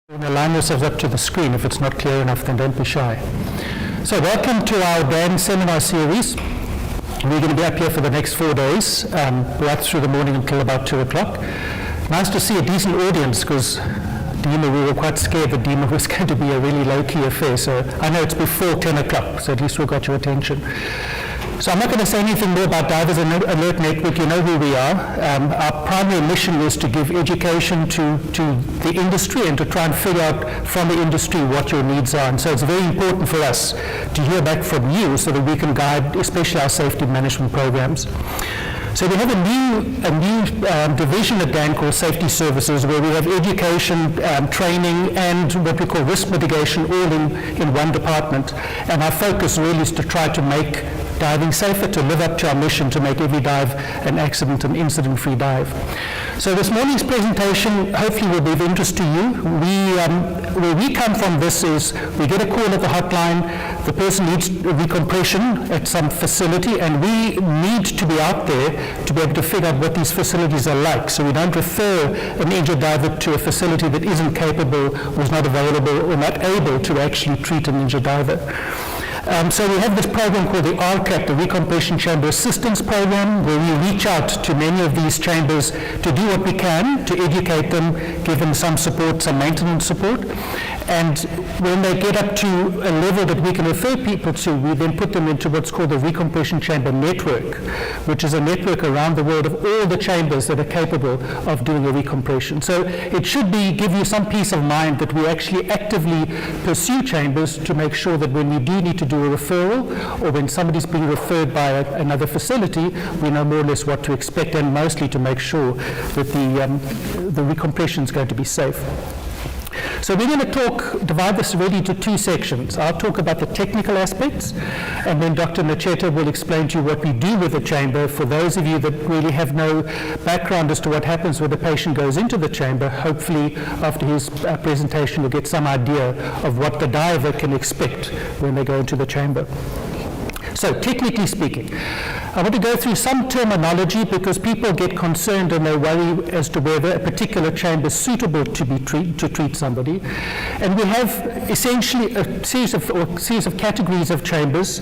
We're going to line yourselves up to the screen. If it's not clear enough, then don't be shy. So welcome to our DAN seminar series. We're going to be up here for the next 4 days, right through the morning until about 2 o'clock. Nice to see a decent audience, because Dima, we were quite scared that Dima was going to be a really low-key affair. So I know it's before 10 o'clock, so at least we got your attention. So I'm not going to say anything more about Divers Alert Network. You know who we are. Our primary mission is to give education to the industry and to try and figure out from the industry what your needs are. And so it's very important for us to hear back from you so that we can guide especially our safety management programs. So we have a new division at DAN called Safety Services, where we have education, training, and what we call risk mitigation all in one department. And our focus really is to try to make diving safer, to live up to our mission to make every dive an accident and incident-free dive. So this morning's presentation hopefully will be of interest to you. Where we come from this is we get a call at the hotline, the person needs recompression at some facility, and we need to be out there to be able to figure out what these facilities are like. So we don't refer an injured diver to a facility that isn't capable, or is not available, or not able to actually treat an injured diver. So we have this program called the RCAP, the Recompression Chamber Assistance Program, where we reach out to many of these chambers to do what we can to educate them, give them some support, some maintenance support. And when they get up to a level that we can refer people to, we then put them into what's called the Recompression Chamber Network, which is a network around the world of all the chambers that are capable of doing a recompression. So it should give you some peace of mind that we actually actively pursue chambers to make sure that when we do need to do a referral, or when somebody's being referred by another facility, we know more or less what to expect, and mostly to make sure that the recompression is going to be safe. So we're going to divide this really into two sections. I'll talk about the technical aspects, and then Dr. Nochetto will explain to you what we do with the chamber. For those of you that really have no background as to what happens when the patient goes into the chamber, hopefully after his presentation you'll get some idea of what the diver can expect when they go into the chamber. So technically speaking, I want to go through some terminology because people get concerned and they worry as to whether a particular chamber is suitable to treat somebody. And we have essentially a series of categories of chambers.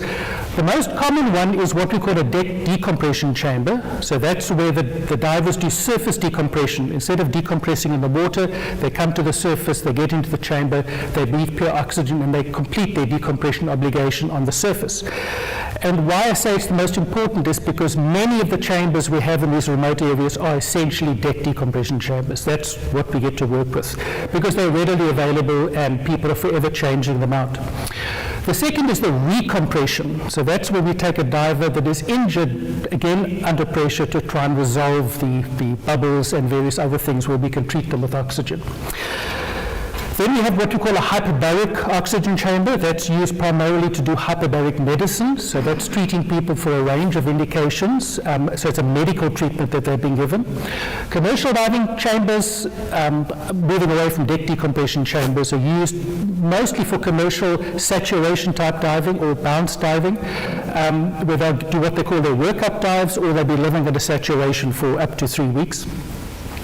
The most common one is what we call a deck decompression chamber. So that's where the divers do surface decompression. Instead of decompressing in the water, they come to the surface, they get into the chamber, they breathe pure oxygen, and they complete their decompression obligation on the surface. And why I say it's the most important is because many of the chambers we have in these remote areas are essentially deck decompression chambers. That's what we get to work with, because they're readily available and people are forever changing them out. The second is the recompression. So that's where we take a diver that is injured, again under pressure, to try and resolve the bubbles and various other things where we can treat them with oxygen. Then we have what we call a hyperbaric oxygen chamber. That's used primarily to do hyperbaric medicine. So that's treating people for a range of indications. So it's a medical treatment that they've been given. Commercial diving chambers, moving away from deck decompression chambers, are used mostly for commercial saturation type diving or bounce diving, where they'll do what they call their workup dives, or they'll be living at a saturation for up to 3 weeks.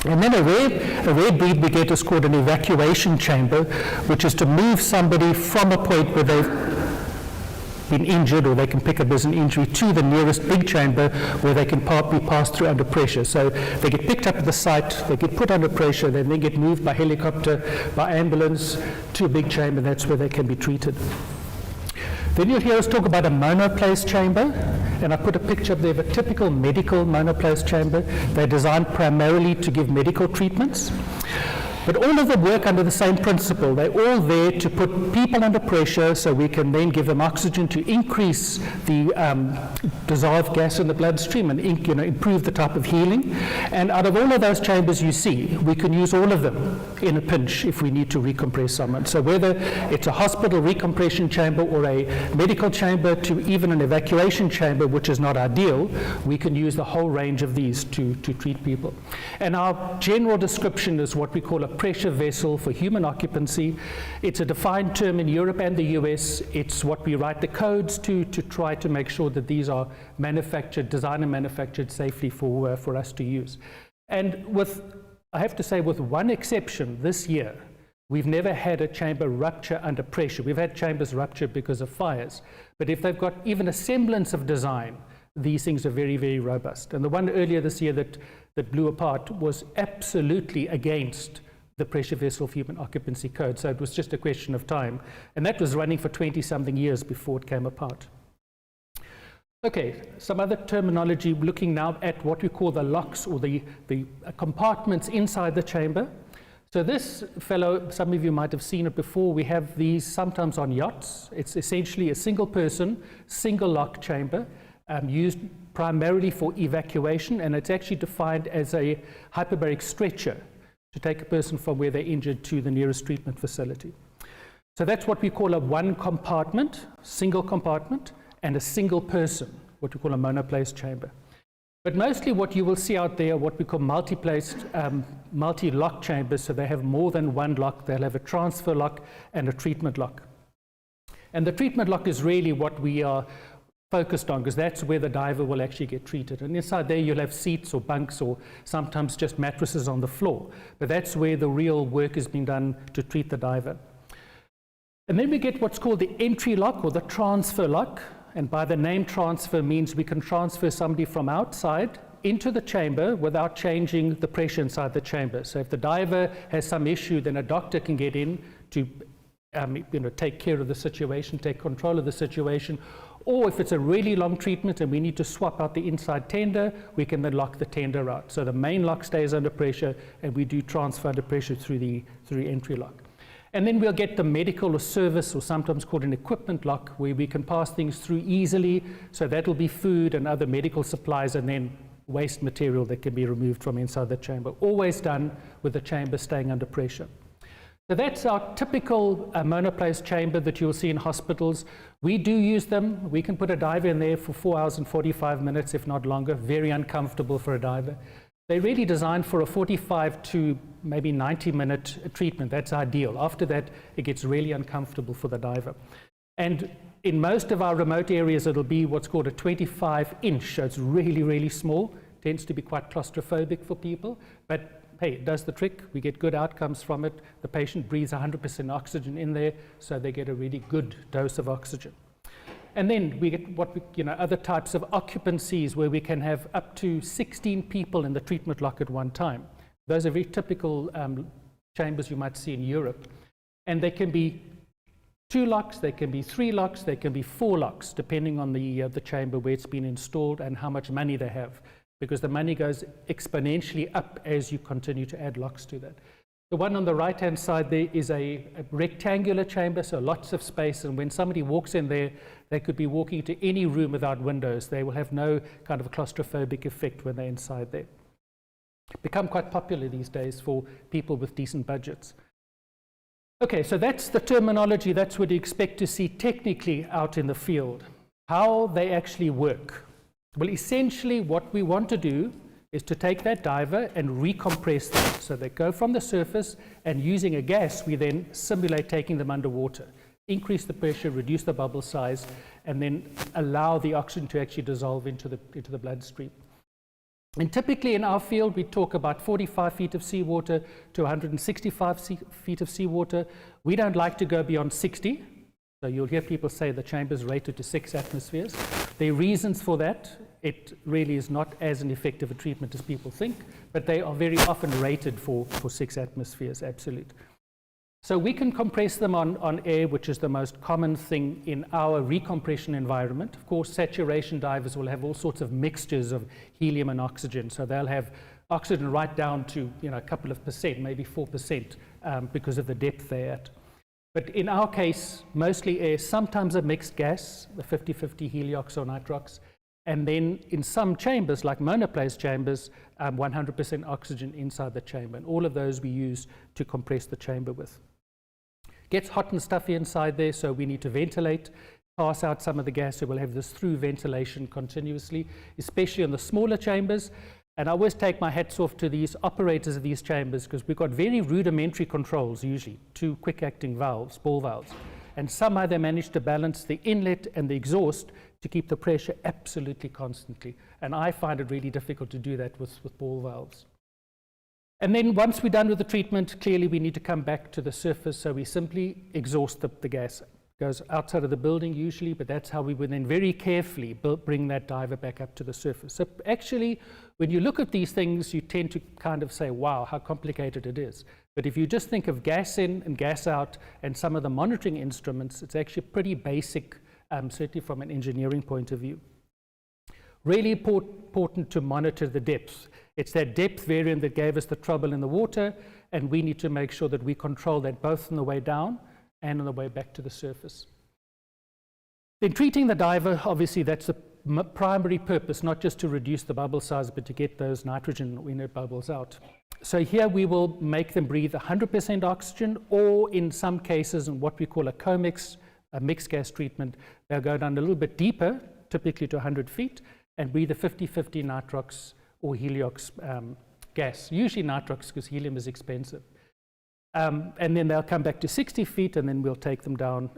And then a rare breed we get is called an evacuation chamber, which is to move somebody from a point where they've been injured, or they can pick up as an injury, to the nearest big chamber where they can be passed through under pressure. So they get picked up at the site, they get put under pressure, they then get moved by helicopter, by ambulance to a big chamber, and that's where they can be treated. Then you'll hear us talk about a monoplace chamber, and I put a picture up there of a typical medical monoplace chamber. They're designed primarily to give medical treatments. But all of them work under the same principle. They're all there to put people under pressure so we can then give them oxygen to increase the dissolved gas in the bloodstream and improve the type of healing. And out of all of those chambers you see, we can use all of them in a pinch if we need to recompress someone. So whether it's a hospital recompression chamber or a medical chamber to even an evacuation chamber, which is not ideal, we can use the whole range of these to treat people. And our general description is what we call a pressure vessel for human occupancy. It's a defined term in Europe and the US. It's what we write the codes to try to make sure that these are designed and manufactured safely for us to use. And I have to say, with one exception this year, We've never had a chamber rupture under pressure. We've had chambers rupture because of fires. But if they've got even a semblance of design, these things are very, very robust. And the one earlier this year that blew apart was absolutely against the pressure vessel for human occupancy code. So it was just a question of time. And that was running for 20-something years before it came apart. Okay, some other terminology, looking now at what we call the locks or the compartments inside the chamber. So this fellow, some of you might have seen it before, we have these sometimes on yachts. It's essentially a single person, single lock chamber, used primarily for evacuation, and it's actually defined as a hyperbaric stretcher to take a person from where they're injured to the nearest treatment facility. So that's what we call a one compartment, single compartment, and a single person, what we call a monoplace chamber. But mostly what you will see out there, what we call multi-placed, multi-lock chambers, so they have more than one lock. They'll have a transfer lock and a treatment lock. And the treatment lock is really what we are focused on, because that's where the diver will actually get treated. And inside there you'll have seats or bunks or sometimes just mattresses on the floor. But that's where the real work is being done to treat the diver. And then we get what's called the entry lock or the transfer lock. And by the name transfer means we can transfer somebody from outside into the chamber without changing the pressure inside the chamber. So if the diver has some issue, then a doctor can get in to take care of the situation, take control of the situation. Or if it's a really long treatment and we need to swap out the inside tender, we can then lock the tender out. So the main lock stays under pressure, and we do transfer under pressure through the entry lock. And then we'll get the medical or service, or sometimes called an equipment lock, where we can pass things through easily. So that'll be food and other medical supplies, and then waste material that can be removed from inside the chamber. Always done with the chamber staying under pressure. So that's our typical monoplace chamber that you'll see in hospitals. We do use them. We can put a diver in there for 4 hours and 45 minutes, if not longer. Very uncomfortable for a diver. They're really designed for a 45 to maybe 90-minute treatment. That's ideal. After that, it gets really uncomfortable for the diver. And in most of our remote areas, it'll be what's called a 25-inch. So it's really, really small. Tends to be quite claustrophobic for people. But hey, it does the trick. We get good outcomes from it. The patient breathes 100% oxygen in there, so they get a really good dose of oxygen. And then we get what other types of occupancies where we can have up to 16 people in the treatment lock at one time. Those are very typical chambers you might see in Europe. And they can be 2 locks, they can be 3 locks, they can be 4 locks, depending on the chamber where it's been installed and how much money they have, because the money goes exponentially up as you continue to add locks to that. The one on the right-hand side there is a rectangular chamber, so lots of space, and when somebody walks in there, they could be walking into any room without windows. They will have no kind of a claustrophobic effect when they're inside there. Become quite popular these days for people with decent budgets. Okay, so that's the terminology. That's what you expect to see technically out in the field. How they actually work. Well, essentially what we want to do is to take that diver and recompress them. So they go from the surface, and using a gas, we then simulate taking them underwater. Increase the pressure, reduce the bubble size, and then allow the oxygen to actually dissolve into the bloodstream. And typically in our field, we talk about 45 feet of seawater to 165 feet of seawater. We don't like to go beyond 60. So you'll hear people say the chamber is rated to 6 atmospheres. There are reasons for that. It really is not as an effective a treatment as people think, but they are very often rated for 6 atmospheres, absolute. So we can compress them on air, which is the most common thing in our recompression environment. Of course, saturation divers will have all sorts of mixtures of helium and oxygen. So they'll have oxygen right down to a couple of percent, maybe 4%, because of the depth they're at. But in our case, mostly air, sometimes a mixed gas, the 50-50 heliox or nitrox. And then in some chambers, like monoplace chambers, 100% oxygen inside the chamber. And all of those we use to compress the chamber with. Gets hot and stuffy inside there, so we need to ventilate, pass out some of the gas, so we'll have this through ventilation continuously, especially in the smaller chambers. And I always take my hats off to these operators of these chambers, because we've got very rudimentary controls usually, 2 quick-acting valves, ball valves. And somehow they manage to balance the inlet and the exhaust to keep the pressure absolutely constantly. And I find it really difficult to do that with ball valves. And then once we're done with the treatment, clearly we need to come back to the surface, so we simply exhaust the gas. It goes outside of the building usually, but that's how we would then very carefully bring that diver back up to the surface. So actually, when you look at these things, you tend to kind of say, wow, how complicated it is. But if you just think of gas in and gas out and some of the monitoring instruments, it's actually pretty basic, certainly from an engineering point of view. Really important to monitor the depth. It's that depth variant that gave us the trouble in the water, and we need to make sure that we control that both on the way down and on the way back to the surface. Then treating the diver, obviously that's the primary purpose, not just to reduce the bubble size, but to get those nitrogen inert bubbles out. So here we will make them breathe 100% oxygen, or in some cases, in what we call a co-mix, a mixed gas treatment, they'll go down a little bit deeper, typically to 100 feet, and breathe a 50-50 nitrox or heliox gas, usually nitrox because helium is expensive. And then they'll come back to 60 feet, and then we'll take them down,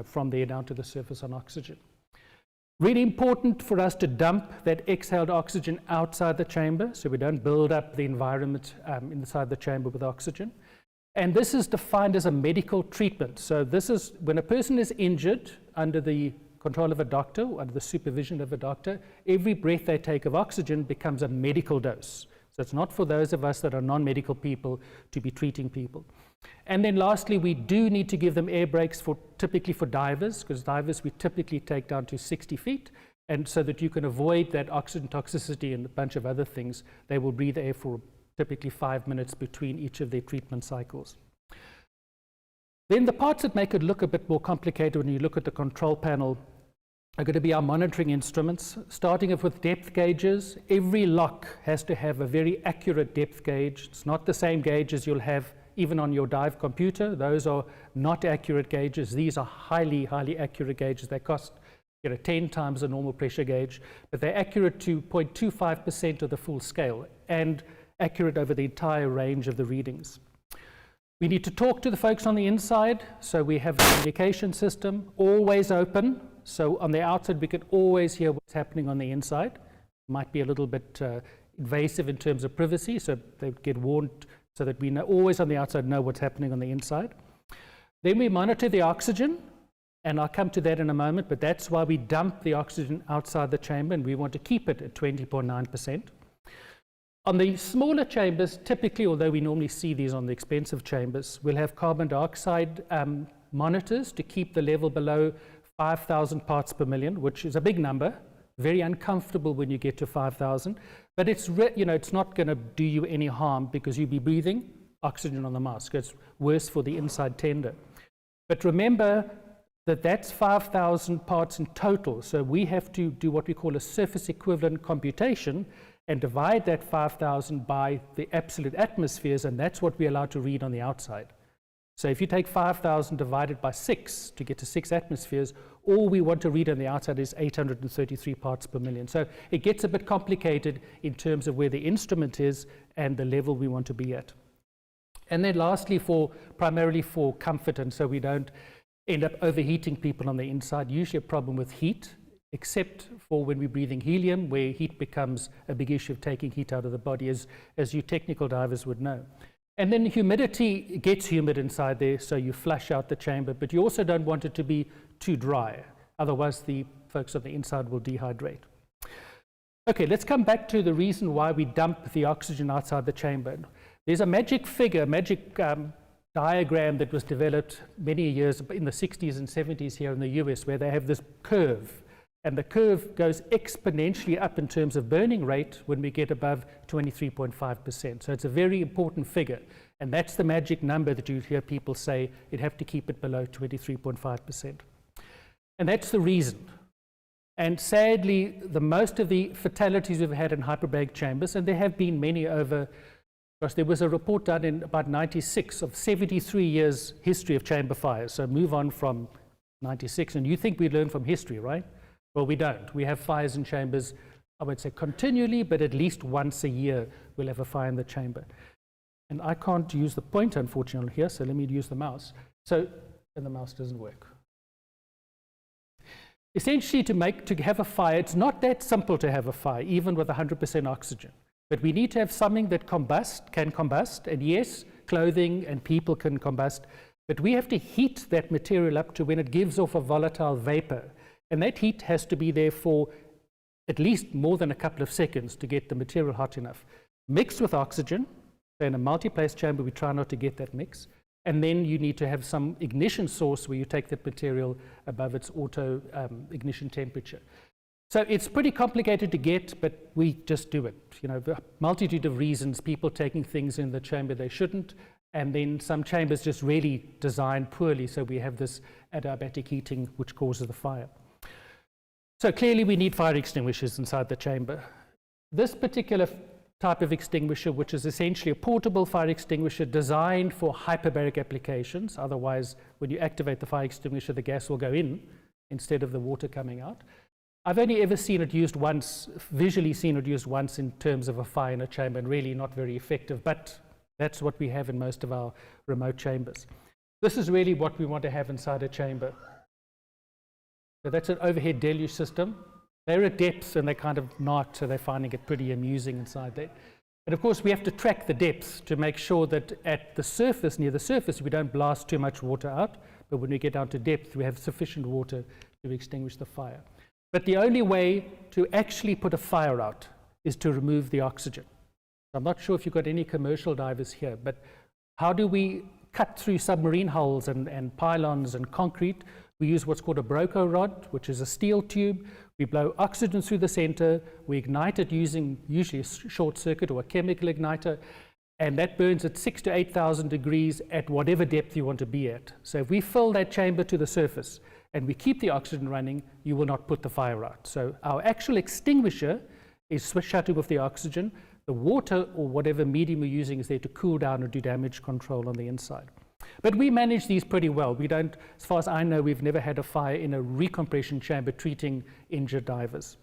from there down to the surface on oxygen. Really important for us to dump that exhaled oxygen outside the chamber, so we don't build up the environment inside the chamber with oxygen. And this is defined as a medical treatment. So this is when a person is injured under the control of a doctor, or under the supervision of a doctor, every breath they take of oxygen becomes a medical dose. So it's not for those of us that are non-medical people to be treating people. And then lastly, we do need to give them air breaks typically for divers, because divers we typically take down to 60 feet, and so that you can avoid that oxygen toxicity and a bunch of other things. They will breathe air for typically 5 minutes between each of their treatment cycles. Then the parts that make it look a bit more complicated when you look at the control panel are going to be our monitoring instruments, starting off with depth gauges. Every lock has to have a very accurate depth gauge. It's not the same gauge as you'll have even on your dive computer. Those are not accurate gauges. These are highly, highly accurate gauges. They cost 10 times the normal pressure gauge, but they're accurate to 0.25% of the full scale and accurate over the entire range of the readings. We need to talk to the folks on the inside, so we have a communication system, always open. So on the outside, we can always hear what's happening on the inside. Might be a little bit invasive in terms of privacy, so they get warned so that we always on the outside know what's happening on the inside. Then we monitor the oxygen, and I'll come to that in a moment, but that's why we dump the oxygen outside the chamber, and we want to keep it at 20.9%. On the smaller chambers, typically, although we normally see these on the expensive chambers, we'll have carbon dioxide monitors to keep the level below 5,000 parts per million, which is a big number, very uncomfortable when you get to 5,000, but it's not going to do you any harm because you'll be breathing oxygen on the mask. It's worse for the inside tender. But remember that that's 5,000 parts in total, so we have to do what we call a surface equivalent computation and divide that 5,000 by the absolute atmospheres, and that's what we're allowed to read on the outside. So if you take 5,000 divided by 6 to get to 6 atmospheres, all we want to read on the outside is 833 parts per million. So it gets a bit complicated in terms of where the instrument is and the level we want to be at. And then lastly, primarily for comfort, and so we don't end up overheating people on the inside. Usually a problem with heat, except for when we're breathing helium, where heat becomes a big issue of taking heat out of the body, as you technical divers would know. And then humidity, it gets humid inside there, so you flush out the chamber, but you also don't want it to be too dry. Otherwise, the folks on the inside will dehydrate. Okay, let's come back to the reason why we dump the oxygen outside the chamber. There's a magic figure, diagram that was developed many years in the 60s and 70s here in the US, where they have this curve. And the curve goes exponentially up in terms of burning rate when we get above 23.5%. So it's a very important figure. And that's the magic number that you hear people say, you'd have to keep it below 23.5%. And that's the reason. And sadly, most of the fatalities we've had in hyperbaric chambers, and there have been many over, gosh, there was a report done in about 96 of 73 years history of chamber fires. So move on from 96, and you think we learn from history, right? Well, we don't. We have fires in chambers, I would say continually, but at least once a year we'll have a fire in the chamber. And I can't use the pointer, unfortunately, here, so let me use the mouse. And the mouse doesn't work. Essentially, to have a fire, it's not that simple to have a fire, even with 100% oxygen. But we need to have something that can combust, and yes, clothing and people can combust, but we have to heat that material up to when it gives off a volatile vapor. And that heat has to be there for at least more than a couple of seconds to get the material hot enough. Mixed with oxygen. So in a multi-place chamber, we try not to get that mix. And then you need to have some ignition source where you take that material above its auto ignition temperature. So it's pretty complicated to get, but we just do it. You know, a multitude of reasons, people taking things in the chamber they shouldn't, and then some chambers just really designed poorly, so we have this adiabatic heating which causes the fire. So clearly we need fire extinguishers inside the chamber. This particular type of extinguisher, which is essentially a portable fire extinguisher designed for hyperbaric applications, otherwise when you activate the fire extinguisher the gas will go in instead of the water coming out. I've only ever seen it used once, visually seen it used once in terms of a fire in a chamber, and really not very effective, but that's what we have in most of our remote chambers. This is really what we want to have inside a chamber. So that's an overhead deluge system. They're at depths and they're kind of not, so they're finding it pretty amusing inside there. But of course we have to track the depths to make sure that at the surface, near the surface, we don't blast too much water out, but when we get down to depth, we have sufficient water to extinguish the fire. But the only way to actually put a fire out is to remove the oxygen. I'm not sure if you've got any commercial divers here, but how do we cut through submarine hulls and pylons and concrete? We use what's called a Broco Rod, which is a steel tube. We blow oxygen through the center. We ignite it using usually a short circuit or a chemical igniter, and that burns at 6,000 to 8,000 degrees at whatever depth you want to be at. So if we fill that chamber to the surface and we keep the oxygen running, you will not put the fire out. So our actual extinguisher is shut with the oxygen. The water or whatever medium we're using is there to cool down or do damage control on the inside. But we manage these pretty well. We don't, as far as I know, we've never had a fire in a recompression chamber treating injured divers.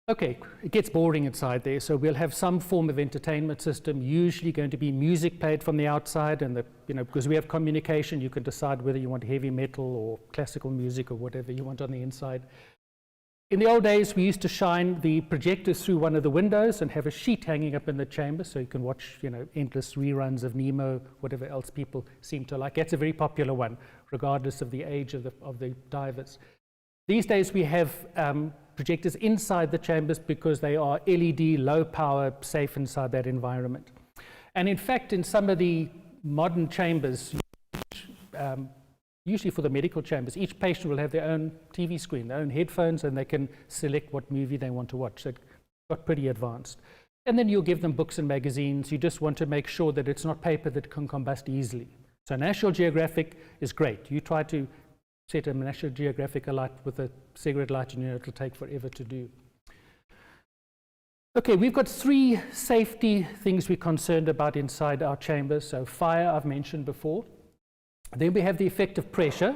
Okay, it gets boring inside there, so we'll have some form of entertainment system, usually going to be music played from the outside, and because we have communication, you can decide whether you want heavy metal or classical music or whatever you want on the inside. In the old days, we used to shine the projectors through one of the windows and have a sheet hanging up in the chamber so you can watch, endless reruns of Nemo, whatever else people seem to like. That's a very popular one, regardless of the age of the divers. These days, we have projectors inside the chambers because they are LED, low power, safe inside that environment. And in fact, in some of the modern chambers, usually for the medical chambers, each patient will have their own TV screen, their own headphones, and they can select what movie they want to watch. So it got pretty advanced. And then you'll give them books and magazines. You just want to make sure that it's not paper that can combust easily. So National Geographic is great. You try to set a National Geographic alight with a cigarette light, and it'll take forever to do. Okay, we've got 3 safety things we're concerned about inside our chambers. So fire, I've mentioned before. Then we have the effect of pressure,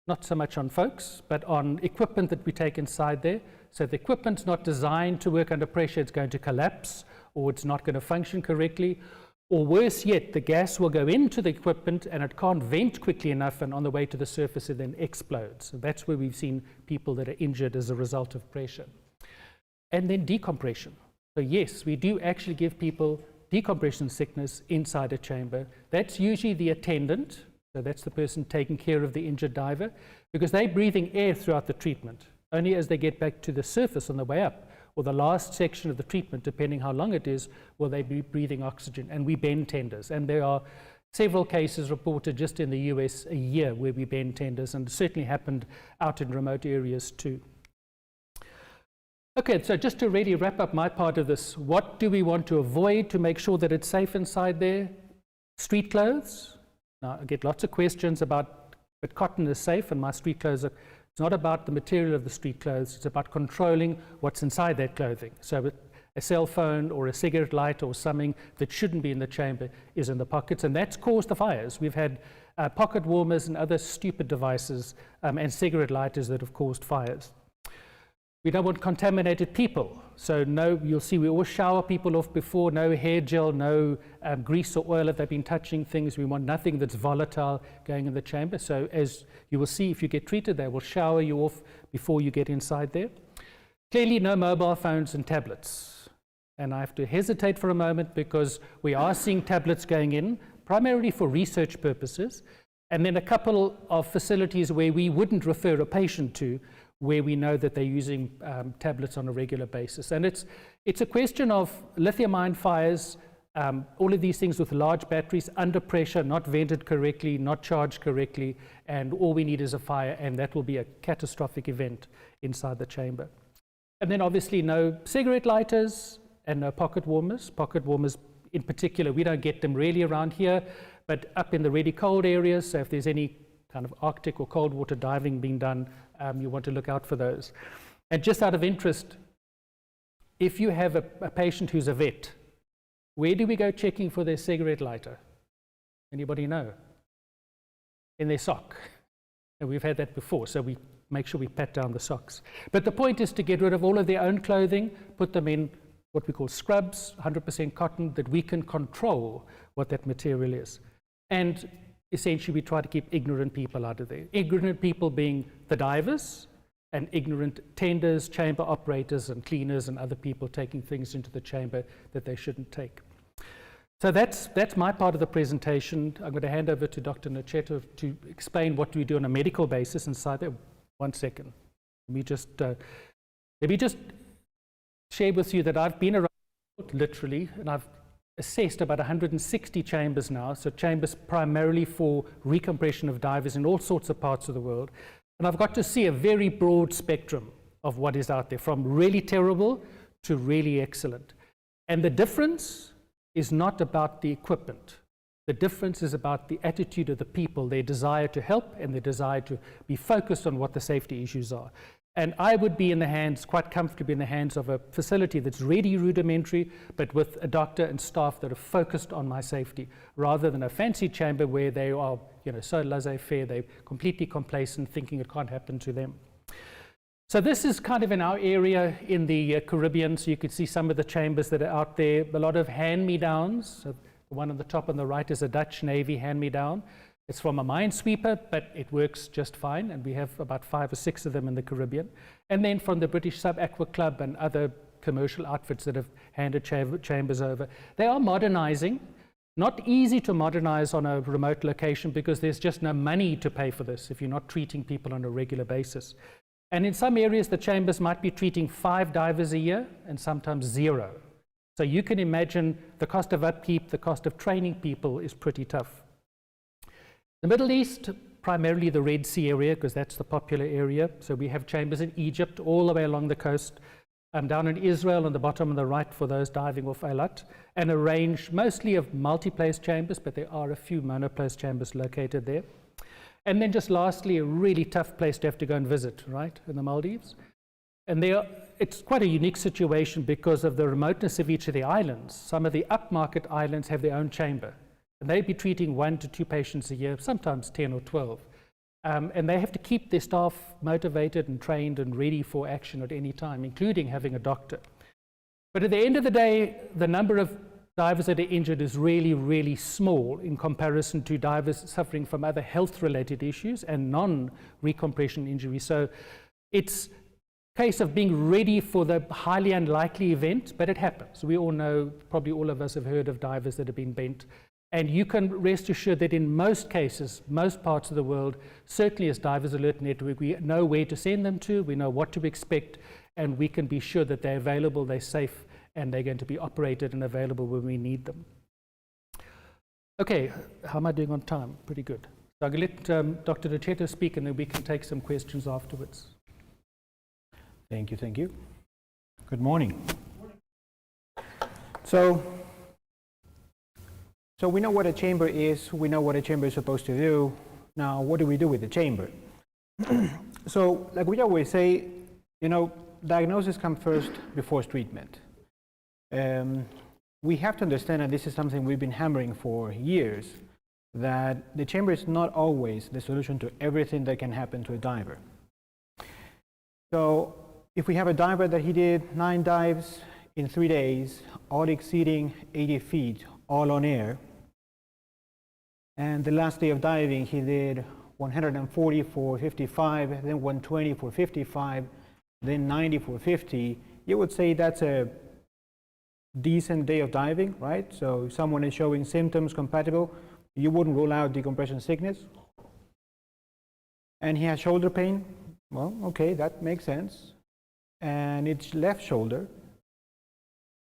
not so much on folks, but on equipment that we take inside there. So the equipment's not designed to work under pressure, it's going to collapse, or it's not going to function correctly. Or worse yet, the gas will go into the equipment and it can't vent quickly enough, and on the way to the surface it then explodes. So that's where we've seen people that are injured as a result of pressure. And then decompression. So yes, we do actually give people decompression sickness inside a chamber. That's usually the attendant, so that's the person taking care of the injured diver, because they're breathing air throughout the treatment. Only as they get back to the surface on the way up, or the last section of the treatment, depending how long it is, will they be breathing oxygen. And we bend tenders. And there are several cases reported just in the US a year where we bend tenders, and it certainly happened out in remote areas too. Okay, so just to really wrap up my part of this, what do we want to avoid to make sure that it's safe inside there? Street clothes. Now, I get lots of questions about, but cotton is safe and my street clothes are. It's not about the material of the street clothes, it's about controlling what's inside that clothing. So a cell phone or a cigarette light or something that shouldn't be in the chamber is in the pockets, and that's caused the fires. We've had pocket warmers and other stupid devices and cigarette lighters that have caused fires. We don't want contaminated people. So no, you'll see we always shower people off before, no hair gel, no grease or oil if they've been touching things. We want nothing that's volatile going in the chamber. So as you will see, if you get treated, they will shower you off before you get inside there. Clearly no mobile phones and tablets. and I have to hesitate for a moment because we are seeing tablets going in, primarily for research purposes, and then a couple of facilities where we wouldn't refer a patient to, where we know that they're using tablets on a regular basis. And it's a question of lithium-ion fires, all of these things with large batteries, under pressure, not vented correctly, not charged correctly, and all we need is a fire, and that will be a catastrophic event inside the chamber. And then obviously no cigarette lighters and no pocket warmers. Pocket warmers in particular, we don't get them really around here, but up in the really cold areas, so if there's any kind of Arctic or cold water diving being done, you want to look out for those. And just out of interest, if you have a patient who's a vet, where do we go checking for their cigarette lighter? Anybody know? In their sock. And we've had that before, so we make sure we pat down the socks. But the point is to get rid of all of their own clothing, put them in what we call scrubs, 100% cotton, that we can control what that material is. And essentially we try to keep ignorant people out of there. Ignorant people being the divers, and ignorant tenders, chamber operators, and cleaners, and other people taking things into the chamber that they shouldn't take. So that's my part of the presentation. I'm going to hand over to Dr. Nochetto to explain what we do on a medical basis inside there. 1 second. Let me just share with you that I've been around literally, and I've assessed about 160 chambers now, so chambers primarily for recompression of divers in all sorts of parts of the world. And I've got to see a very broad spectrum of what is out there, from really terrible to really excellent. And the difference is not about the equipment. The difference is about the attitude of the people, their desire to help and their desire to be focused on what the safety issues are. And I would be in the hands, quite comfortably in the hands of a facility that's really rudimentary, but with a doctor and staff that are focused on my safety, rather than a fancy chamber where they are, so laissez-faire, they're completely complacent, thinking it can't happen to them. So this is kind of in our area in the Caribbean, so you can see some of the chambers that are out there, a lot of hand-me-downs. So the one on the top on the right is a Dutch Navy hand-me-down. It's from a minesweeper, but it works just fine, and we have about 5 or 6 of them in the Caribbean. And then from the British Sub-Aqua Club and other commercial outfits that have handed chambers over. They are modernizing. Not easy to modernize on a remote location because there's just no money to pay for this if you're not treating people on a regular basis. And in some areas, the chambers might be treating 5 divers a year and sometimes 0. So you can imagine the cost of upkeep, the cost of training people is pretty tough. The Middle East, primarily the Red Sea area, because that's the popular area. So we have chambers in Egypt all the way along the coast, down in Israel on the bottom on the right for those diving off Eilat, and a range mostly of multi-place chambers, but there are a few monoplace chambers located there. And then just lastly, a really tough place to have to go and visit, right, in the Maldives. And it's quite a unique situation because of the remoteness of each of the islands. Some of the upmarket islands have their own chamber. And they'd be treating 1 to 2 patients a year, sometimes 10 or 12. And they have to keep their staff motivated and trained and ready for action at any time, including having a doctor. But at the end of the day, the number of divers that are injured is really, really small in comparison to divers suffering from other health-related issues and non-recompression injuries. So it's a case of being ready for the highly unlikely event, but it happens. We all know, probably all of us have heard of divers that have been bent. And you can rest assured that in most cases, most parts of the world, certainly as Divers Alert Network, we know where to send them to, we know what to expect, and we can be sure that they're available, they're safe, and they're going to be operated and available when we need them. Okay, how am I doing on time? Pretty good. So I'm going to let Dr. Nochetto speak, and then we can take some questions afterwards. Thank you, thank you. Good morning. So we know what a chamber is, we know what a chamber is supposed to do. Now, what do we do with the chamber? So, like we always say, diagnosis comes first before treatment. We have to understand, and this is something we've been hammering for years, that the chamber is not always the solution to everything that can happen to a diver. So, if we have a diver that he did 9 dives in 3 days, all exceeding 80 feet, all on air, and the last day of diving he did 140 for 55, then 120 for 55, then 90 for 50, you would say that's a decent day of diving, right? So if someone is showing symptoms compatible, you wouldn't rule out decompression sickness. And he has shoulder pain. Well, okay, that makes sense. And it's left shoulder.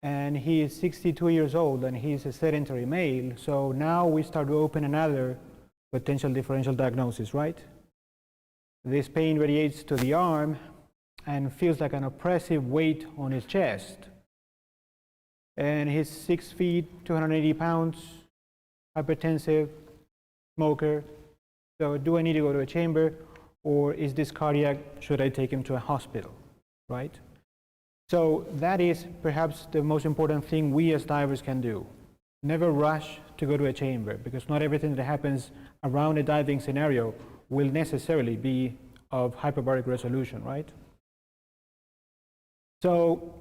And he is 62 years old and he's a sedentary male. So now we start to open another potential differential diagnosis, right? This pain radiates to the arm and feels like an oppressive weight on his chest. And he's 6 feet, 280 pounds, hypertensive, smoker. So do I need to go to a chamber, or is this cardiac? Should I take him to a hospital, right? So that is perhaps the most important thing we as divers can do. Never rush to go to a chamber, because not everything that happens around a diving scenario will necessarily be of hyperbaric resolution, right? So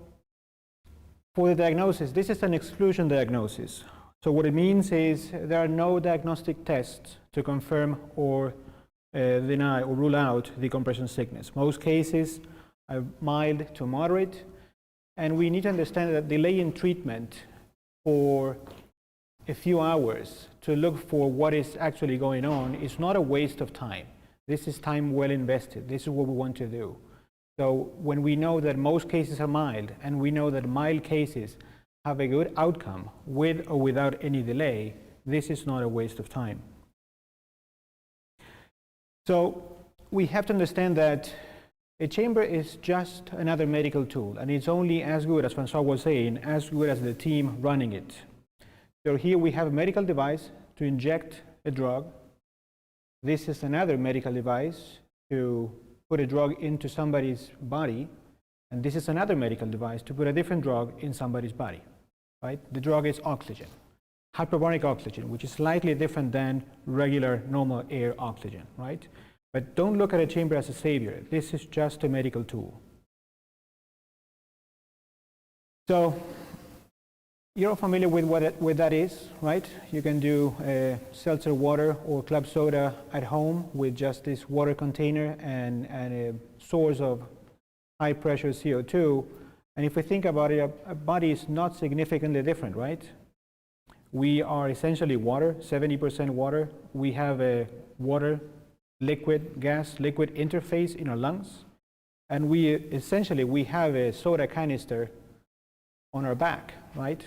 for the diagnosis, this is an exclusion diagnosis. So what it means is there are no diagnostic tests to confirm or deny or rule out decompression sickness. Most cases are mild to moderate, and we need to understand that delay in treatment for a few hours to look for what is actually going on is not a waste of time. This is time well invested. This is what we want to do. So when we know that most cases are mild, and we know that mild cases have a good outcome with or without any delay, this is not a waste of time. So we have to understand that a chamber is just another medical tool, and it's only as good, as Francois was saying, as good as the team running it. So here we have a medical device to inject a drug. This is another medical device to put a drug into somebody's body, and this is another medical device to put a different drug in somebody's body, right? The drug is oxygen, hyperbaric oxygen, which is slightly different than regular normal air oxygen, right? But don't look at a chamber as a savior. This is just a medical tool. So you're familiar with what that is, right? You can do seltzer water or club soda at home with just this water container and a source of high pressure CO2. And if we think about it, a body is not significantly different, right? We are essentially water, 70% water. We have a water, liquid, gas, liquid interface in our lungs. And we have a soda canister on our back, right?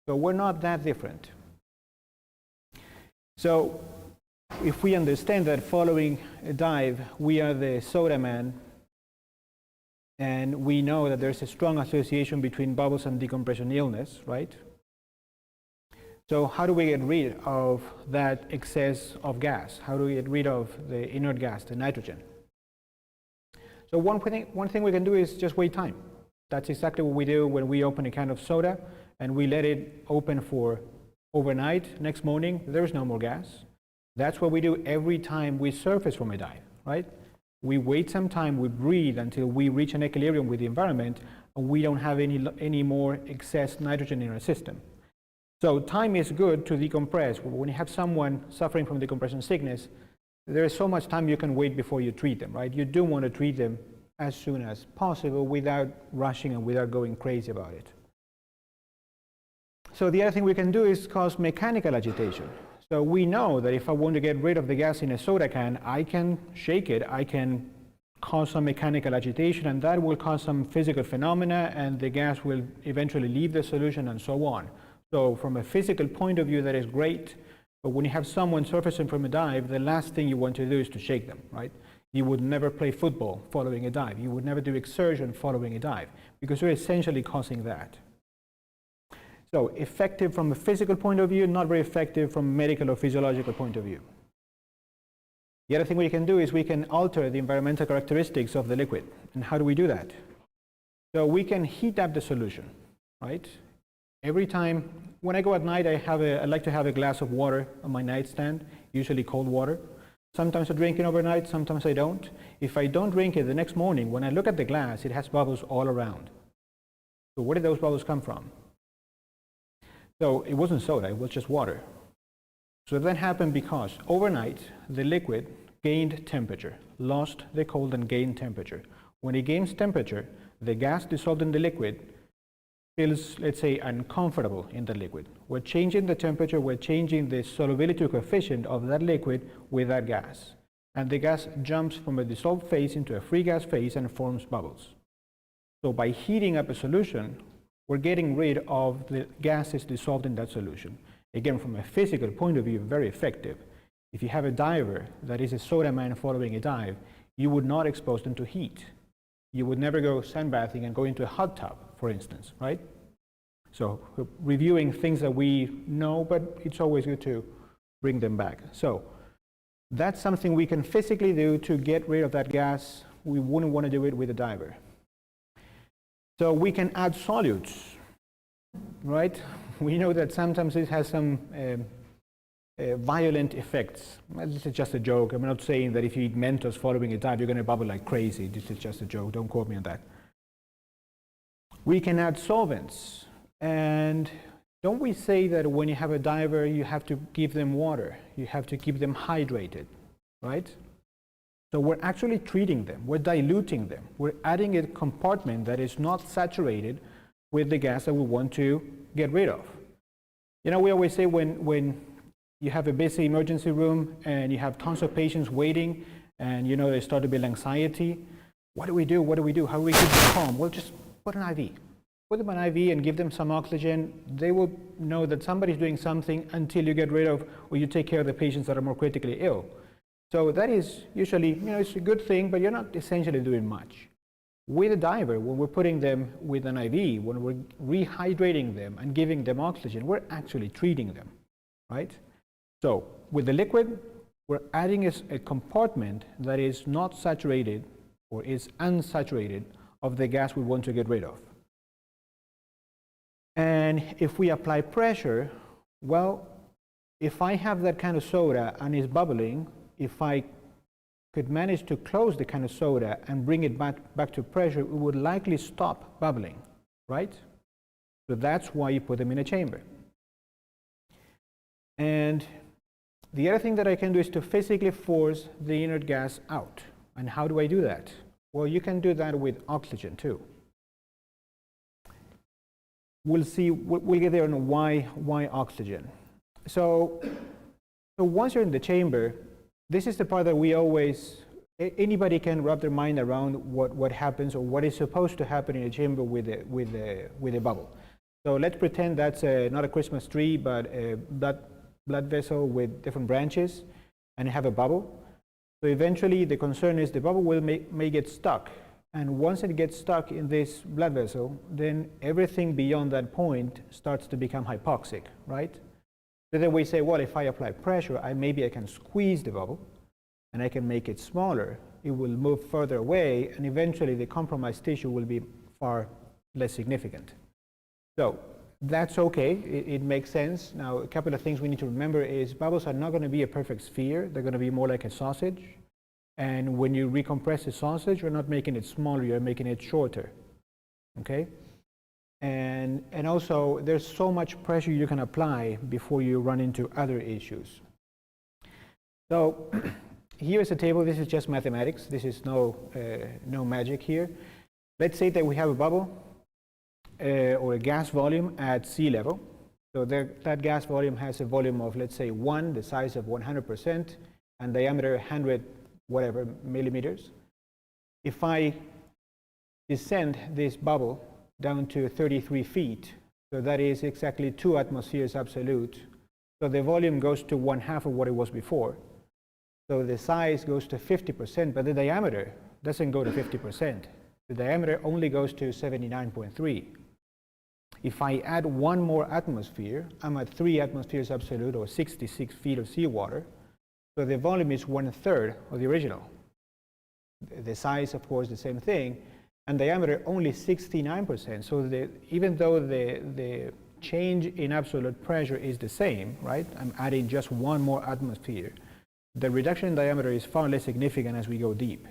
So we're not that different. So if we understand that following a dive, we are the soda man, and we know that there's a strong association between bubbles and decompression illness, right? So how do we get rid of that excess of gas? How do we get rid of the inert gas, the nitrogen? So one thing we can do is just wait time. That's exactly what we do when we open a can of soda and we let it open for overnight. Next morning, there's no more gas. That's what we do every time we surface from a dive, right? We wait some time, we breathe until we reach an equilibrium with the environment, and we don't have any more excess nitrogen in our system. So time is good to decompress. When you have someone suffering from decompression sickness, there is so much time you can wait before you treat them, right? You do want to treat them as soon as possible without rushing and without going crazy about it. So the other thing we can do is cause mechanical agitation. So we know that if I want to get rid of the gas in a soda can, I can shake it, I can cause some mechanical agitation, and that will cause some physical phenomena, and the gas will eventually leave the solution and so on. So from a physical point of view, that is great, but when you have someone surfacing from a dive, the last thing you want to do is to shake them, right? You would never play football following a dive. You would never do exertion following a dive, because you're essentially causing that. So effective from a physical point of view, not very effective from a medical or physiological point of view. The other thing we can do is we can alter the environmental characteristics of the liquid. And how do we do that? So we can heat up the solution, right? Every time, when I go at night, I like to have a glass of water on my nightstand, usually cold water. Sometimes I drink it overnight, sometimes I don't. If I don't drink it the next morning, when I look at the glass, it has bubbles all around. So where did those bubbles come from? So it wasn't soda, it was just water. So that happened because overnight, the liquid gained temperature, lost the cold and gained temperature. When it gains temperature, the gas dissolved in the liquid feels, let's say, uncomfortable in the liquid. We're changing the temperature, we're changing the solubility coefficient of that liquid with that gas. And the gas jumps from a dissolved phase into a free gas phase and forms bubbles. So by heating up a solution, we're getting rid of the gases dissolved in that solution. Again, from a physical point of view, very effective. If you have a diver that is a soda man following a dive, you would not expose them to heat. You would never go sunbathing and go into a hot tub, for instance, right? So reviewing things that we know, but it's always good to bring them back. So that's something we can physically do to get rid of that gas. We wouldn't want to do it with a diver. So we can add solutes, right? We know that sometimes it has some violent effects. Well, this is just a joke. I'm not saying that if you eat Mentos following a dive, you're going to bubble like crazy. This is just a joke. Don't quote me on that. We can add solvents. And don't we say that when you have a diver, you have to give them water? You have to keep them hydrated, right? So we're actually treating them. We're diluting them. We're adding a compartment that is not saturated with the gas that we want to get rid of. You know, we always say when you have a busy emergency room and you have tons of patients waiting and you know they start to build anxiety, what do we do? What do we do? How do we keep them calm? Well, just put an IV. Put them on IV and give them some oxygen. They will know that somebody's doing something until you get rid of or you take care of the patients that are more critically ill. So that is usually, you know, it's a good thing, but you're not essentially doing much. With a diver, when we're putting them with an IV, when we're rehydrating them and giving them oxygen, we're actually treating them, right? So with the liquid, we're adding a compartment that is not saturated or is unsaturated of the gas we want to get rid of. And if we apply pressure, well, if I have that kind of soda and it's bubbling, if I could manage to close the can of soda and bring it back to pressure, it would likely stop bubbling, right? So that's why you put them in a chamber. And the other thing that I can do is to physically force the inert gas out. And how do I do that? Well, you can do that with oxygen too. We'll see, we'll get there on why oxygen. So once you're in the chamber, this is the part that we always, anybody can wrap their mind around what happens or what is supposed to happen in a chamber with a bubble. So let's pretend that's not a Christmas tree, but a blood vessel with different branches and have a bubble. So eventually the concern is the bubble may get stuck. And once it gets stuck in this blood vessel, then everything beyond that point starts to become hypoxic, right? So then we say, well, if I apply pressure, maybe I can squeeze the bubble and I can make it smaller. It will move further away and eventually the compromised tissue will be far less significant. So that's okay, it makes sense. Now, a couple of things we need to remember is bubbles are not going to be a perfect sphere. They're going to be more like a sausage. And when you recompress a sausage, you're not making it smaller, you're making it shorter, okay? And also, there's so much pressure you can apply before you run into other issues. So here's a table. This is just mathematics. This is no magic here. Let's say that we have a bubble or a gas volume at sea level. So that gas volume has a volume of, let's say, 1, the size of 100%, and diameter 100 whatever millimeters. If I descend this bubble down to 33 feet, so that is exactly 2 atmospheres absolute, so the volume goes to 1/2 of what it was before. So the size goes to 50%, but the diameter doesn't go to 50%. The diameter only goes to 79.3. If I add 1 more atmosphere, I'm at 3 atmospheres absolute, or 66 feet of seawater. So the volume is 1/3 of the original. The size, of course, the same thing, and diameter only 69%. So even though the change in absolute pressure is the same, right? I'm adding just 1 more atmosphere. The reduction in diameter is far less significant as we go deep.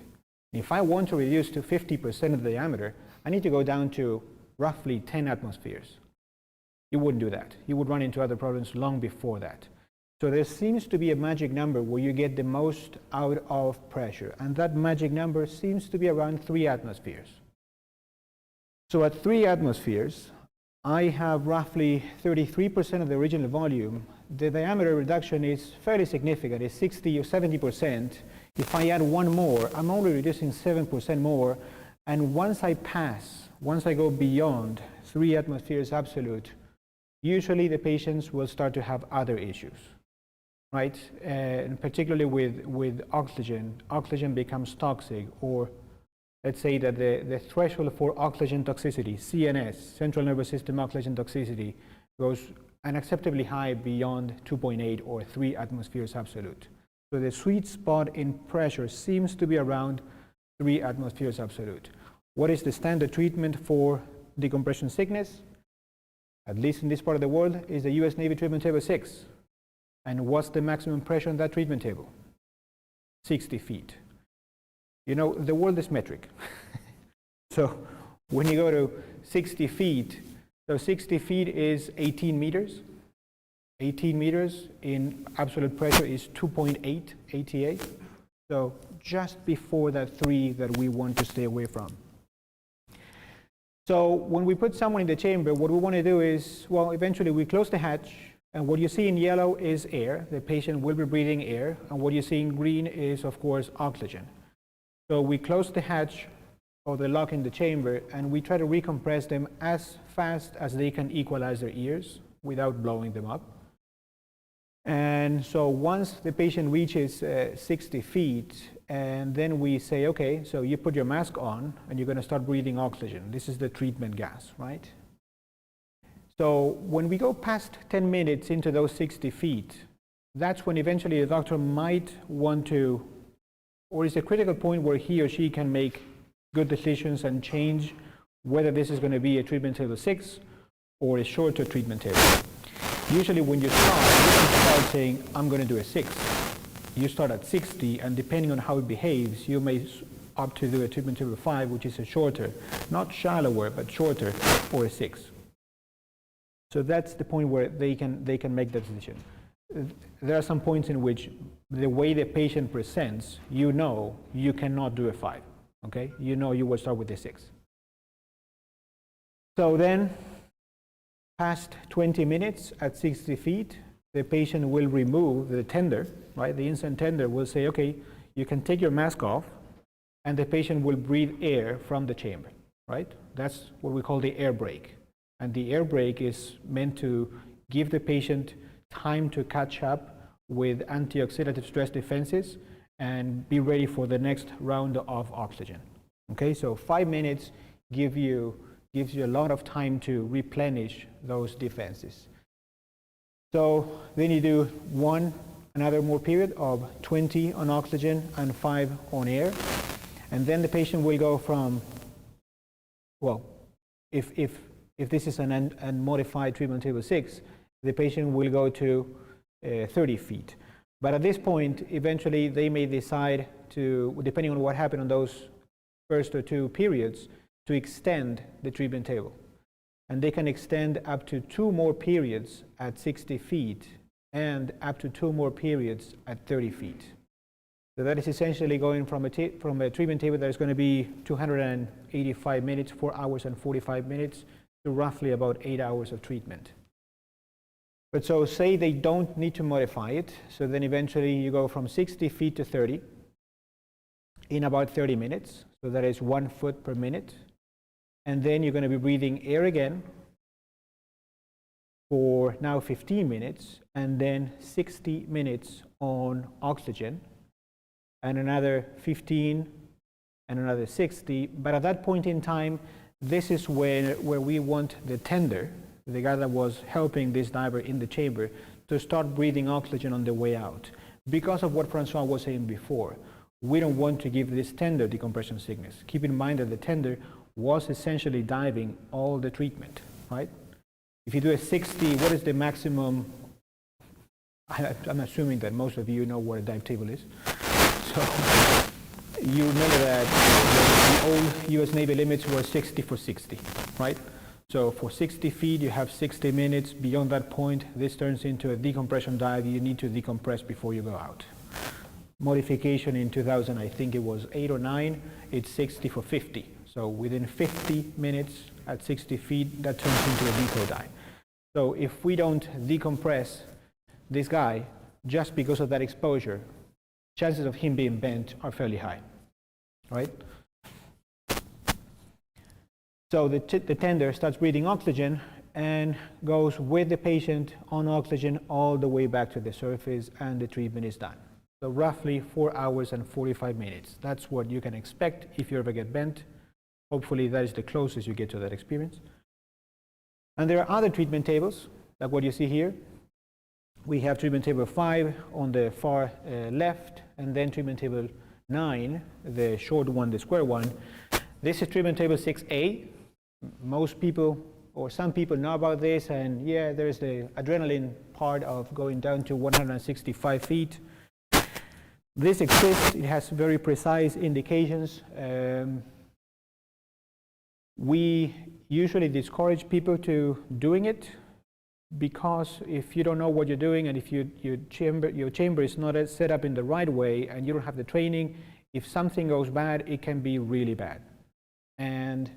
If I want to reduce to 50% of the diameter, I need to go down to roughly 10 atmospheres. You wouldn't do that. You would run into other problems long before that. So there seems to be a magic number where you get the most out of pressure, and that magic number seems to be around 3 atmospheres. So at 3 atmospheres, I have roughly 33% of the original volume. The diameter reduction is fairly significant. It's 60 or 70%. If I add one more, I'm only reducing 7% more. And once I go beyond 3 atmospheres absolute, usually the patients will start to have other issues, right? And particularly with oxygen. Oxygen becomes toxic, or let's say that the threshold for oxygen toxicity, CNS, central nervous system oxygen toxicity, goes unacceptably high beyond 2.8 or 3 atmospheres absolute. So the sweet spot in pressure seems to be around 3 atmospheres absolute. What is the standard treatment for decompression sickness? At least in this part of the world, is the US Navy treatment table 6. And what's the maximum pressure on that treatment table? 60 feet. You know, the world is metric. So when you go to 60 feet, so 60 feet is 18 meters. 18 meters in absolute pressure is 2.8 ATA. So just before that 3 that we want to stay away from. So when we put someone in the chamber, what we want to do is, well, eventually we close the hatch, and what you see in yellow is air. The patient will be breathing air, and what you see in green is, of course, oxygen. So we close the hatch or the lock in the chamber, and we try to recompress them as fast as they can equalize their ears without blowing them up. And so once the patient reaches 60 feet, and then we say, okay, so you put your mask on and you're going to start breathing oxygen. This is the treatment gas, right? So when we go past 10 minutes into those 60 feet, that's when eventually the doctor might want to, or it's a critical point where he or she can make good decisions and change whether this is going to be a treatment table 6 or a shorter treatment table. Usually when you start saying, I'm going to do a 6. You start at 60, and depending on how it behaves, you may opt to do a treatment table 5, which is a shorter, not shallower, but shorter, or a 6. So that's the point where they can make that decision. There are some points in which the way the patient presents, you know you cannot do a 5, okay? You know you will start with a 6. So then, past 20 minutes at 60 feet, the patient will remove the tender, right? The instant tender will say, okay, you can take your mask off, and the patient will breathe air from the chamber, right? That's what we call the air brake. And the air brake is meant to give the patient time to catch up with antioxidative stress defenses and be ready for the next round of oxygen. Okay, so 5 minutes gives you a lot of time to replenish those defenses. So then you do another more period of 20 on oxygen and 5 on air. And then the patient will go from, well, if this is an unmodified treatment table 6, the patient will go to 30 feet. But at this point, eventually they may decide to, depending on what happened on those first or 2 periods, to extend the treatment table. And they can extend up to 2 more periods at 60 feet and up to 2 more periods at 30 feet. So that is essentially going from a treatment table that is going to be 285 minutes, 4 hours and 45 minutes, to roughly about 8 hours of treatment. But so say they don't need to modify it, so then eventually you go from 60 feet to 30 in about 30 minutes, so that is 1 foot per minute. And then you're going to be breathing air again for now 15 minutes, and then 60 minutes on oxygen, and another 15, and another 60. But at that point in time, this is where we want the tender, the guy that was helping this diver in the chamber, to start breathing oxygen on the way out. Because of what Francois was saying before, we don't want to give this tender decompression sickness. Keep in mind that the tender was essentially diving all the treatment, right? If you do a 60, what is the maximum? I'm assuming that most of you know what a dive table is. So you remember that the old US Navy limits were 60 for 60, right? So for 60 feet, you have 60 minutes. Beyond that point, this turns into a decompression dive. You need to decompress before you go out. Modification in 2000, I think it was 8 or 9, it's 60 for 50. So within 50 minutes, at 60 feet, that turns into a deco dye. So if we don't decompress this guy just because of that exposure, chances of him being bent are fairly high, right? So the tender starts breathing oxygen and goes with the patient on oxygen all the way back to the surface, and the treatment is done. So roughly 4 hours and 45 minutes. That's what you can expect if you ever get bent. Hopefully that is the closest you get to that experience. And there are other treatment tables, like what you see here. We have treatment table 5 on the far left, and then treatment table 9, the short one, the square one. This is treatment table 6A. Most people, or some people, know about this, and yeah, there's the adrenaline part of going down to 165 feet. This exists. It has very precise indications. We usually discourage people to doing it, because if you don't know what you're doing, and if your chamber is not set up in the right way, and you don't have the training, if something goes bad, it can be really bad. And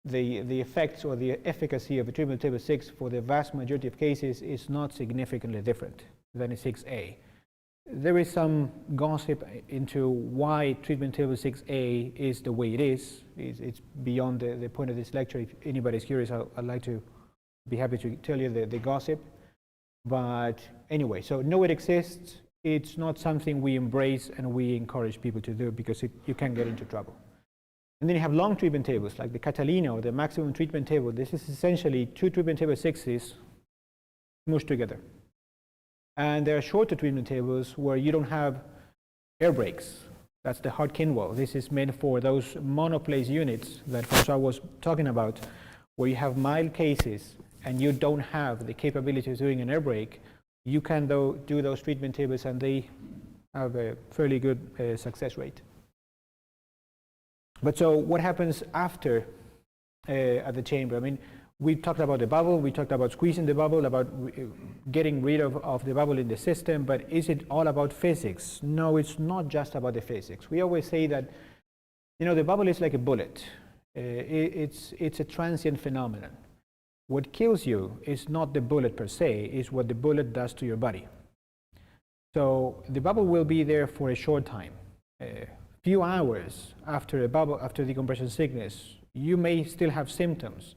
the effects or the efficacy of a treatment table 6 for the vast majority of cases is not significantly different than a 6A. There is some gossip into why treatment table 6A is the way it is. It's beyond the point of this lecture. If anybody's curious, I'd like to be happy to tell you the gossip. But anyway, so know it exists. It's not something we embrace and we encourage people to do, because you can get into trouble. And then you have long treatment tables, like the Catalina or the maximum treatment table. This is essentially 2 treatment table 6s smooshed together. And there are shorter treatment tables where you don't have air brakes. That's the hard Kinwall. This is meant for those monoplace units that Francois was talking about, where you have mild cases and you don't have the capability of doing an air brake. You can do those treatment tables, and they have a fairly good success rate. But so what happens after at the chamber? I mean, we talked about the bubble, we talked about squeezing the bubble, about getting rid of the bubble in the system, but is it all about physics? No, it's not just about the physics. We always say that, you know, the bubble is like a bullet. It's a transient phenomenon. What kills you is not the bullet per se, is what the bullet does to your body. So the bubble will be there for a short time. Few hours after decompression sickness, you may still have symptoms.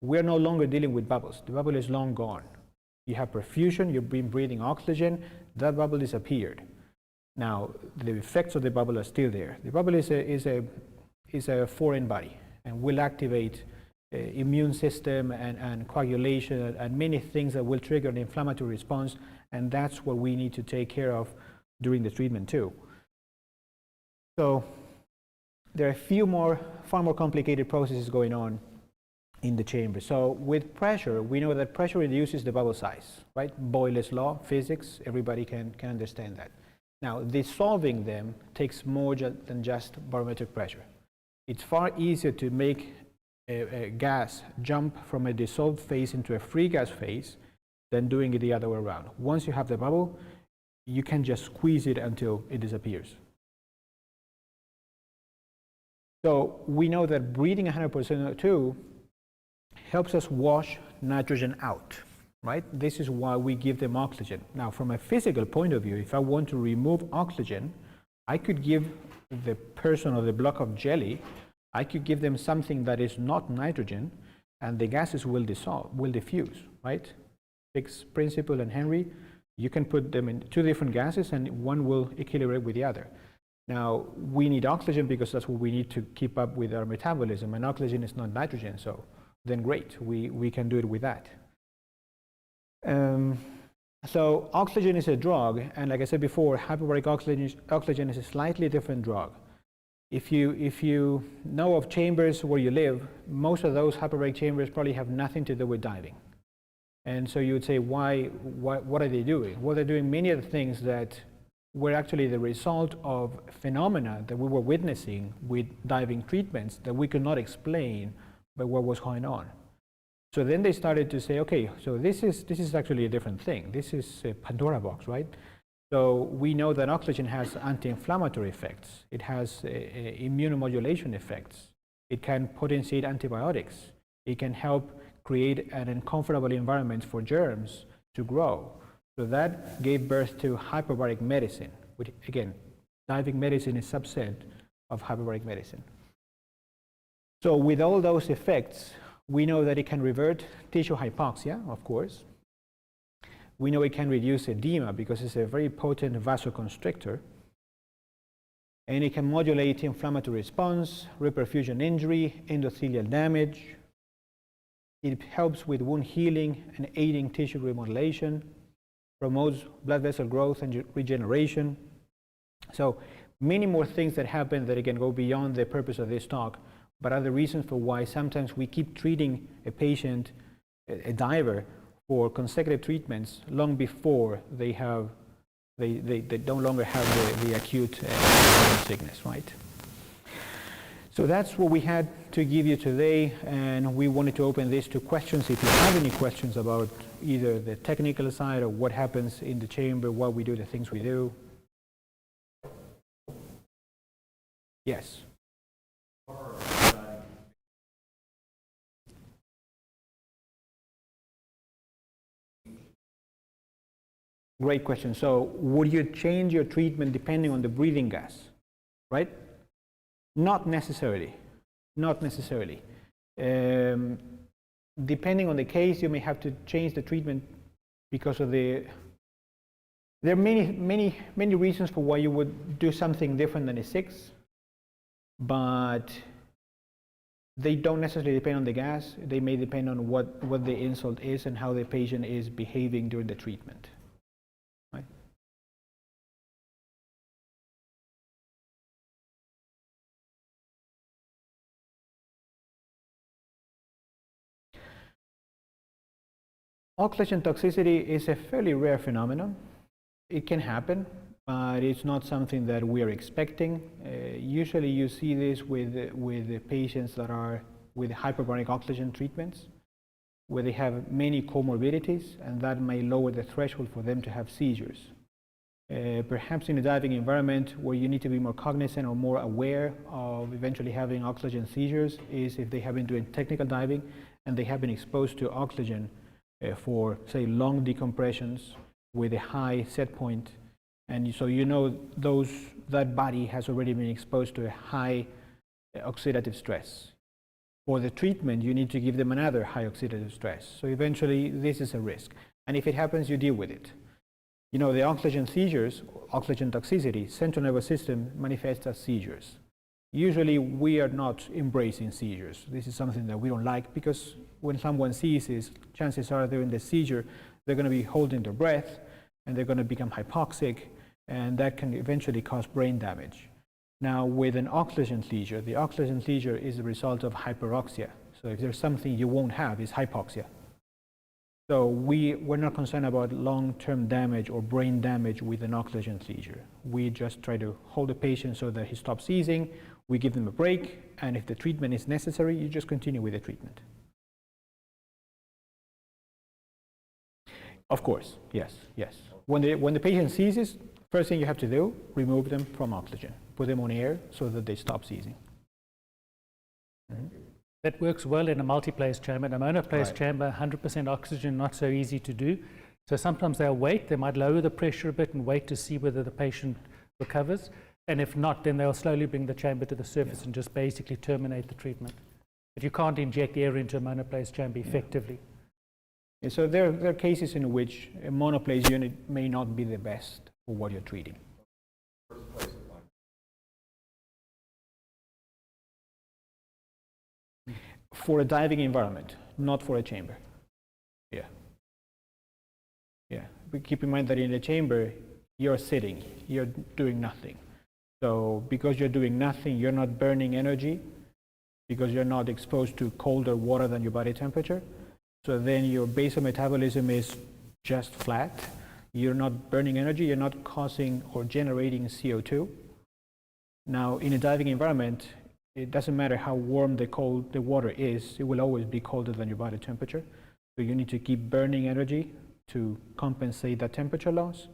We're no longer dealing with bubbles. The bubble is long gone. You have perfusion, you've been breathing oxygen, that bubble disappeared. Now, the effects of the bubble are still there. The bubble is a foreign body and will activate immune system and coagulation and many things that will trigger an inflammatory response, and that's what we need to take care of during the treatment too. So there are a few far more complicated processes going on in the chamber. So with pressure, we know that pressure reduces the bubble size, right? Boyle's law, physics, everybody can understand that. Now, dissolving them takes more than just barometric pressure. It's far easier to make a gas jump from a dissolved phase into a free gas phase than doing it the other way around. Once you have the bubble, you can just squeeze it until it disappears. So we know that breathing 100% O2 helps us wash nitrogen out, right? This is why we give them oxygen. Now, from a physical point of view, if I want to remove oxygen, I could give the person or the block of jelly, I could give them something that is not nitrogen, and the gases will diffuse, right? Fick's principle and Henry, you can put them in 2 different gases and one will equilibrate with the other. Now, we need oxygen because that's what we need to keep up with our metabolism, and oxygen is not nitrogen, so then great, we can do it with that. So oxygen is a drug, and like I said before, hyperbaric oxygen is a slightly different drug. If you know of chambers where you live, most of those hyperbaric chambers probably have nothing to do with diving. And so you would say, what are they doing? Well, they're doing many of the things that were actually the result of phenomena that we were witnessing with diving treatments that we could not explain by what was going on. So then they started to say, okay, so this is actually a different thing. This is a Pandora box, right? So we know that oxygen has anti-inflammatory effects. It has immunomodulation effects. It can potentiate antibiotics. It can help create an uncomfortable environment for germs to grow. So that gave birth to hyperbaric medicine, which again, diving medicine is a subset of hyperbaric medicine. So with all those effects, we know that it can revert tissue hypoxia, of course. We know it can reduce edema because it's a very potent vasoconstrictor. And it can modulate inflammatory response, reperfusion injury, endothelial damage. It helps with wound healing and aiding tissue remodulation, promotes blood vessel growth and regeneration. So many more things that happen that again go beyond the purpose of this talk, but are the reasons for why sometimes we keep treating a patient, a diver, for consecutive treatments long before they no longer have the acute sickness, right? So that's what we had to give you today, and we wanted to open this to questions. If you have any questions about either the technical side or what happens in the chamber, why we do the things we do. Yes. Great question. So would you change your treatment depending on the breathing gas, right? Not necessarily. Not necessarily. Depending on the case, you may have to change the treatment because of there are many reasons for why you would do something different than a 6, but they don't necessarily depend on the gas. They may depend on what the insult is and how the patient is behaving during the treatment. Right? Oxygen toxicity is a fairly rare phenomenon. It can happen, but it's not something that we are expecting. Usually you see this with the patients that are with hyperbaric oxygen treatments, where they have many comorbidities, and that may lower the threshold for them to have seizures. Perhaps in a diving environment where you need to be more cognizant or more aware of eventually having oxygen seizures is if they have been doing technical diving and they have been exposed to oxygen for, say, long decompressions with a high set point, and so you know that body has already been exposed to a high oxidative stress. For the treatment, you need to give them another high oxidative stress. So eventually, this is a risk. And if it happens, you deal with it. You know, the oxygen seizures, oxygen toxicity, central nervous system manifests as seizures. Usually, we are not embracing seizures. This is something that we don't like because when someone seizes, chances are during the seizure, they're going to be holding their breath and they're going to become hypoxic, and that can eventually cause brain damage. Now, with an oxygen seizure, the oxygen seizure is the result of hyperoxia. So if there's something you won't have, it's hypoxia. So we're not concerned about long-term damage or brain damage with an oxygen seizure. We just try to hold the patient so that he stops seizing. We give them a break, and if the treatment is necessary, you just continue with the treatment. Of course, yes, yes. When the patient seizes, first thing you have to do, remove them from oxygen. Put them on air so that they stop seizing. Mm-hmm. That works well in a multiplace chamber. In a monoplace Right. chamber, 100% oxygen, not so easy to do. So sometimes they'll wait. They might lower the pressure a bit and wait to see whether the patient recovers. And if not, then they'll slowly bring the chamber to the surface and just basically terminate the treatment. But you can't inject air into a monoplace chamber effectively. Yeah, so there are cases in which a monoplace unit may not be the best for what you're treating. For a diving environment, not for a chamber. Yeah. Yeah. But keep in mind that in a chamber, you're sitting, you're doing nothing. So because you're doing nothing, you're not burning energy because you're not exposed to colder water than your body temperature. So then your basal metabolism is just flat. You're not burning energy, you're not causing or generating CO2. Now, in a diving environment, it doesn't matter how warm the water is, it will always be colder than your body temperature. So you need to keep burning energy to compensate that temperature loss.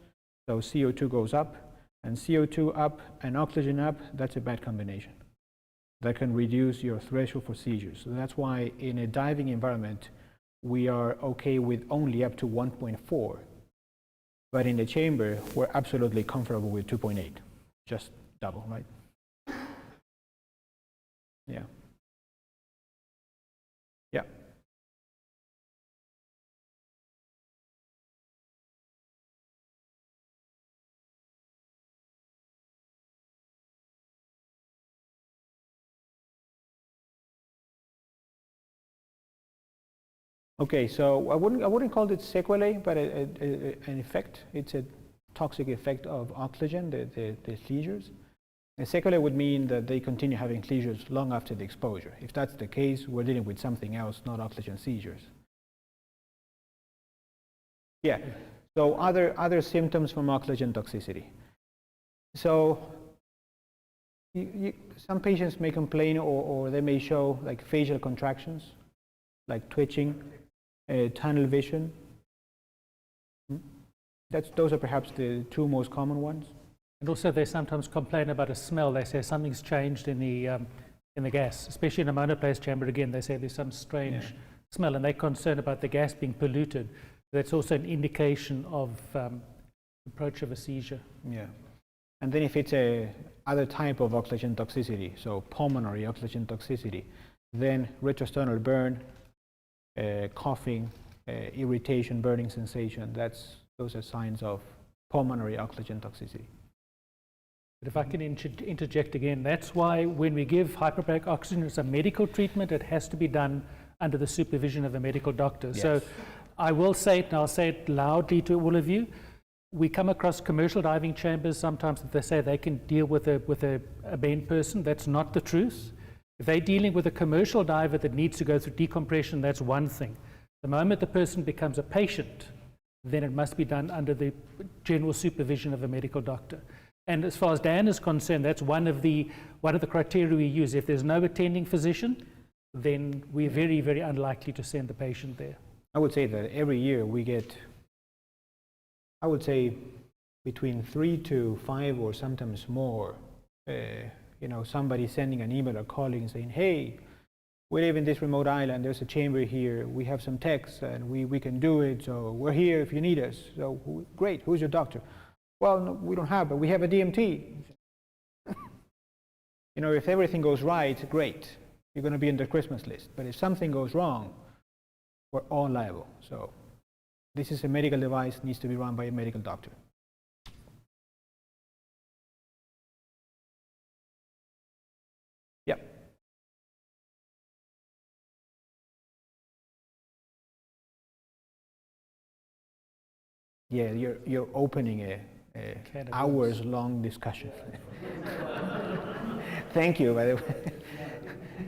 So CO2 goes up, and CO2 up and oxygen up, that's a bad combination. that can reduce your threshold for seizures. So that's why in a diving environment, we are okay with only up to 1.4. But in the chamber, we're absolutely comfortable with 2.8, just double, right? Yeah. Yeah. Okay, so I wouldn't call it sequelae, but an effect. It's a toxic effect of oxygen, the seizures. A sequelae would mean that they continue having seizures long after the exposure. If that's the case, we're dealing with something else, not oxygen seizures. Yeah, so other symptoms from oxygen toxicity. So some patients may complain or they may show like facial contractions, like twitching, tunnel vision. Those are perhaps the two most common ones. And also they sometimes complain about a smell. They say something's changed in the gas, especially in a monoplace chamber. Again, they say there's some strange smell, and they're concerned about the gas being polluted. That's also an indication of approach of a seizure. Yeah. And then if it's a other type of oxygen toxicity, so pulmonary oxygen toxicity, then retrosternal burn, coughing, irritation, burning sensation, those are signs of pulmonary oxygen toxicity. But if I can interject again, that's why when we give hyperbaric oxygen as a medical treatment, it has to be done under the supervision of a medical doctor. Yes. So I will say it, and I'll say it loudly to all of you. We come across commercial diving chambers sometimes that they say they can deal with a bent person. That's not the truth. If they're dealing with a commercial diver that needs to go through decompression, that's one thing. The moment the person becomes a patient, then it must be done under the general supervision of a medical doctor. And as far as Dan is concerned, that's one of the criteria we use. If there's no attending physician, then we're very, very unlikely to send the patient there. I would say that every year we get, I would say, between 3 to 5 or sometimes more, somebody sending an email or calling saying, hey, we live in this remote island, there's a chamber here, we have some techs and we can do it, so we're here if you need us. So great, who's your doctor? Well, no, we don't have, but we have a DMT. If everything goes right, great. You're going to be on the Christmas list. But if something goes wrong, we're all liable. So this is a medical device, needs to be run by a medical doctor. Yep. Yeah, you're opening a hours-long discussion. Thank you, by the way.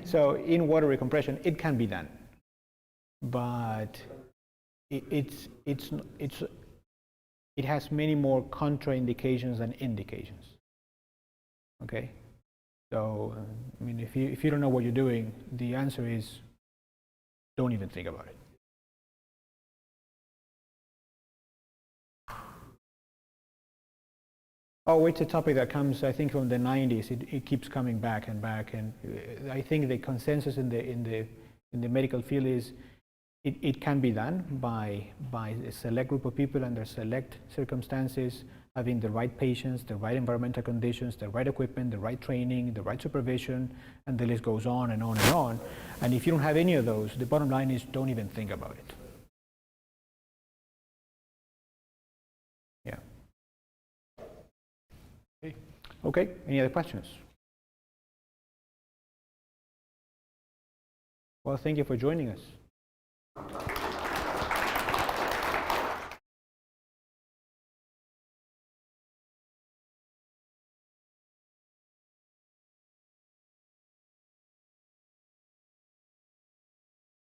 So in water recompression, it can be done, but it has many more contraindications than indications. Okay, so I mean, if you don't know what you're doing, the answer is don't even think about it. Oh, it's a topic that comes, I think, from the 90s. It keeps coming back and back, and I think the consensus in the medical field is it can be done by a select group of people under select circumstances, having the right patients, the right environmental conditions, the right equipment, the right training, the right supervision, and the list goes on and on and on. And if you don't have any of those, the bottom line is don't even think about it. Yeah. Okay, any other questions? Well, thank you for joining us.